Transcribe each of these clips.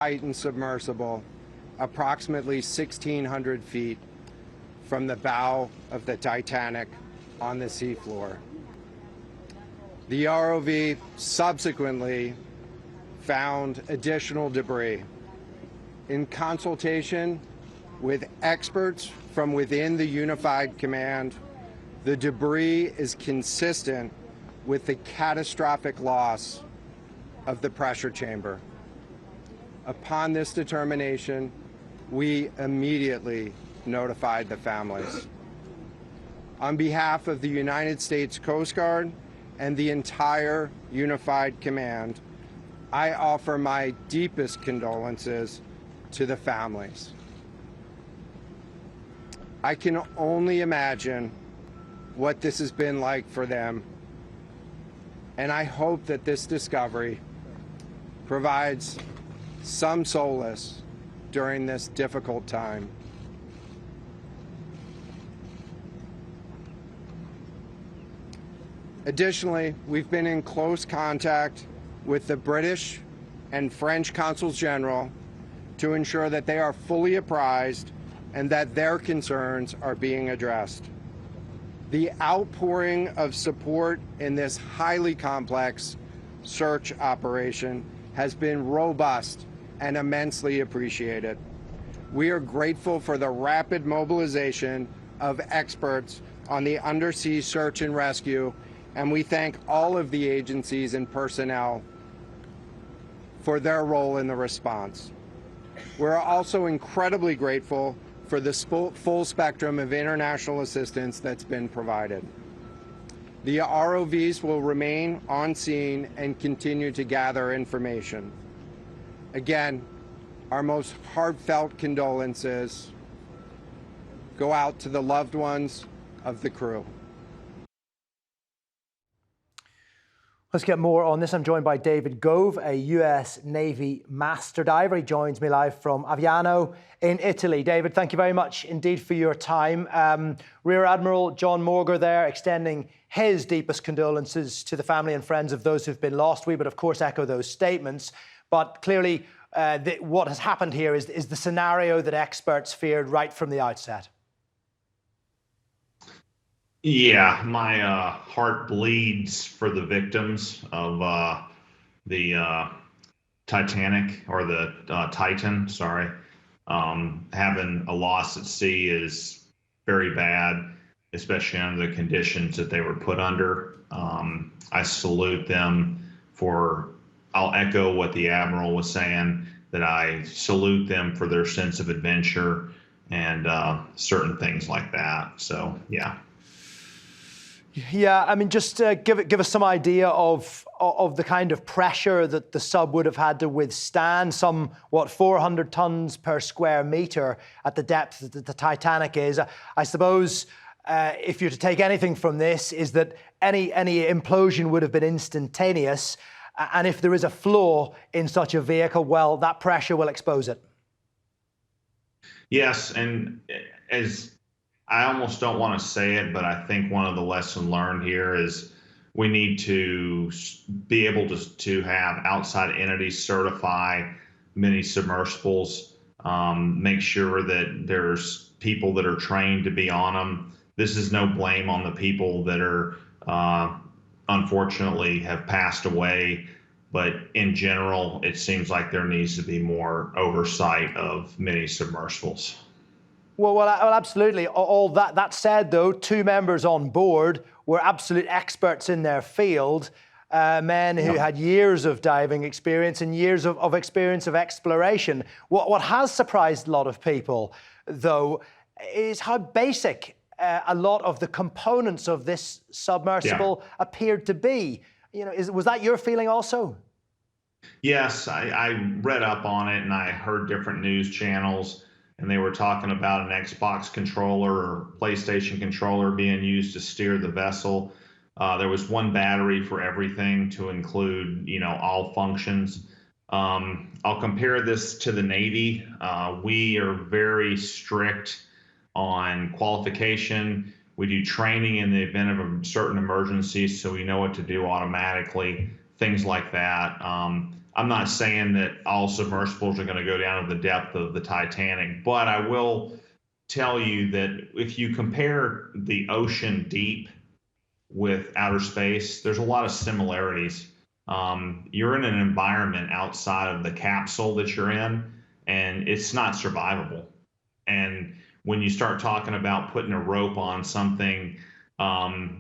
Titan submersible approximately 1,600 feet from the bow of the Titanic on the seafloor. The ROV subsequently found additional debris. In consultation with experts from within the Unified Command, the debris is consistent with the catastrophic loss of the pressure chamber. Upon this determination, we immediately notified the families. On behalf of the United States Coast Guard and the entire Unified Command, I offer my deepest condolences to the families. I can only imagine what this has been like for them, and I hope that this discovery provides some solace during this difficult time. Additionally, we've been in close contact with the British and French consuls general to ensure that they are fully apprised and that their concerns are being addressed. The outpouring of support in this highly complex search operation has been robust and immensely appreciated. We are grateful for the rapid mobilization of experts on the undersea search and rescue, and we thank all of the agencies and personnel for their role in the response. We're also incredibly grateful for the full spectrum of international assistance that's been provided. The ROVs will remain on scene and continue to gather information. Again, our most heartfelt condolences go out to the loved ones of the crew. Let's get more on this. I'm joined by David Gove, a US Navy master diver. He joins me live from Aviano in Italy. David, thank you very much indeed for your time. Rear Admiral John Morger there extending his deepest condolences to the family and friends of those who've been lost. We would, of course, echo those statements. But clearly, what has happened here is the scenario that experts feared right from the outset. Yeah, my heart bleeds for the victims of the Titanic, or the Titan, sorry. Having a loss at sea is very bad, especially under the conditions that they were put under. I salute them for, I'll echo what the Admiral was saying, that I salute them for their sense of adventure and certain things like that. So, yeah. Yeah, I mean, just give us some idea of the kind of pressure that the sub would have had to withstand. Some, 400 tons per square meter at the depth that the Titanic is. I suppose if you're to take anything from this, is that any implosion would have been instantaneous. And if there is a flaw in such a vehicle, well, that pressure will expose it. Yes, and as I almost don't want to say it, but I think one of the lessons learned here is we need to be able to have outside entities certify mini submersibles, make sure that there's people that are trained to be on them. This is no blame on the people that are unfortunately have passed away, but in general, it seems like there needs to be more oversight of mini submersibles. Well, absolutely. All that said, though, 2 members on board were absolute experts in their field, men who had years of diving experience and years of experience of exploration. What has surprised a lot of people, though, is how basic a lot of the components of this submersible appeared to be. You know, was that your feeling also? Yes, I read up on it and I heard different news channels, and they were talking about an Xbox controller or PlayStation controller being used to steer the vessel. There was one battery for everything to include, all functions. I'll compare this to the Navy. We are very strict on qualification. We do training in the event of a certain emergency, so we know what to do automatically, things like that. I'm not saying that all submersibles are going to go down to the depth of the Titanic, but I will tell you that if you compare the ocean deep with outer space, there's a lot of similarities. You're in an environment outside of the capsule that you're in, and it's not survivable. And when you start talking about putting a rope on something,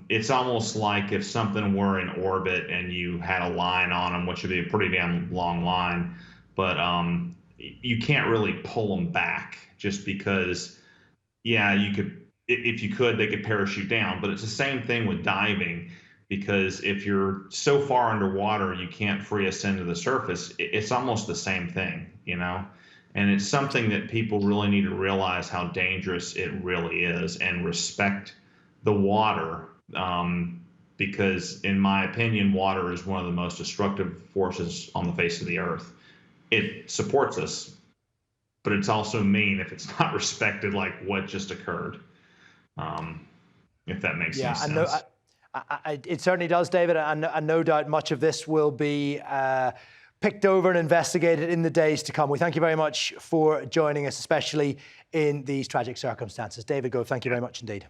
it's almost like if something were in orbit and you had a line on them, which would be a pretty damn long line, but you can't really pull them back just because, yeah, you could, if you could, they could parachute down. But it's the same thing with diving, because if you're so far underwater you can't free ascend to the surface, it's almost the same thing, you know? And it's something that people really need to realize how dangerous it really is, and respect the water, because in my opinion, water is one of the most destructive forces on the face of the earth. It supports us, but it's also mean if it's not respected, like what just occurred. If that makes any sense. It certainly does, David, and no doubt much of this will be picked over and investigated in the days to come. We thank you very much for joining us, especially in these tragic circumstances. David Gove, thank you very much indeed.